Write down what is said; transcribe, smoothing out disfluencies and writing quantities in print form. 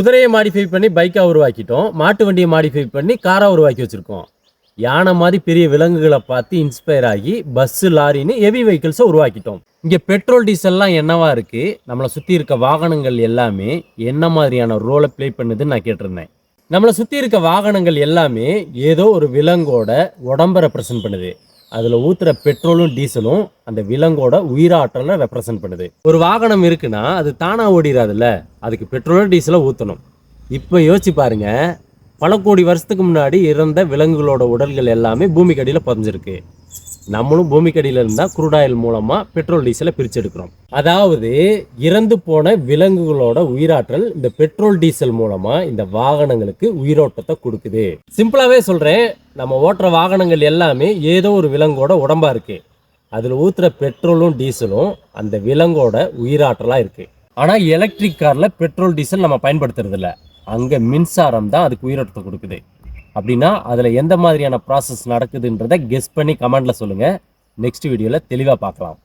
குதிரையை மாடிஃபை பண்ணி பைக்கா உருவாக்கிட்டோம். மாட்டு வண்டியை மாடிஃபை பண்ணி காரா உருவாக்கி வச்சிருக்கோம். யானை மாதிரி பெரிய விலங்குகளை பார்த்து இன்ஸ்பயர் ஆகி பஸ் லாரின்னு ஹெவி வெஹிக்கிள்ஸை உருவாக்கிட்டோம். இங்கே பெட்ரோல் டீசல்லாம் என்னவா இருக்கு, நம்மளை சுற்றி இருக்க வாகனங்கள் எல்லாமே என்ன மாதிரியான ரோலை ப்ளே பண்ணுதுன்னு நான் கேட்டிருந்தேன். நம்மளை சுற்றி இருக்க வாகனங்கள் எல்லாமே ஏதோ ஒரு விலங்கோட உடம்பை ரெப்ரசன்ட் பண்ணுது. அதில் ஊற்றுற பெட்ரோலும் டீசலும் அந்த விலங்கோட உயிராற்றலை ரெப்ரசன்ட் பண்ணுது. ஒரு வாகனம் இருக்குன்னா அது தானாக ஓடிடாதுல்ல, அதுக்கு பெட்ரோலும் டீசலை ஊற்றணும். இப்போ யோசிச்சு பாருங்க, பல கோடி வருஷத்துக்கு முன்னாடி இறந்த விலங்குகளோட உடல்கள் எல்லாமே பூமிக்கடியில் புதைஞ்சிருக்கு. நம்மளும் பூமிக்கடியில் இருந்தால் குரூடாயில் மூலமாக பெட்ரோல் டீசலை பிரிச்செடுக்கிறோம். அதாவது இறந்து போன விலங்குகளோட உயிராற்றல் இந்த பெட்ரோல் டீசல் மூலமாக இந்த வாகனங்களுக்கு உயிரோட்டத்தை கொடுக்குது. சிம்பிளாகவே சொல்கிறேன், நம்ம ஓட்டுற வாகனங்கள் எல்லாமே ஏதோ ஒரு விலங்கோட உடம்பா இருக்குது. அதில் ஊற்றுற பெட்ரோலும் டீசலும் அந்த விலங்கோட உயிராற்றலாக இருக்குது. ஆனால் எலக்ட்ரிக் காரில் பெட்ரோல் டீசல் நம்ம பயன்படுத்துறதில்ல. அங்கே மின்சாரம் தான் அதுக்கு உயிரோட்டத்தை கொடுக்குது. அப்படின்னா அதில் எந்த மாதிரியான ப்ராசஸ் நடக்குதுன்றதை கெஸ் பண்ணி கமெண்டில் சொல்லுங்கள். நெக்ஸ்ட் வீடியோவில் தெளிவாக பார்க்கலாம்.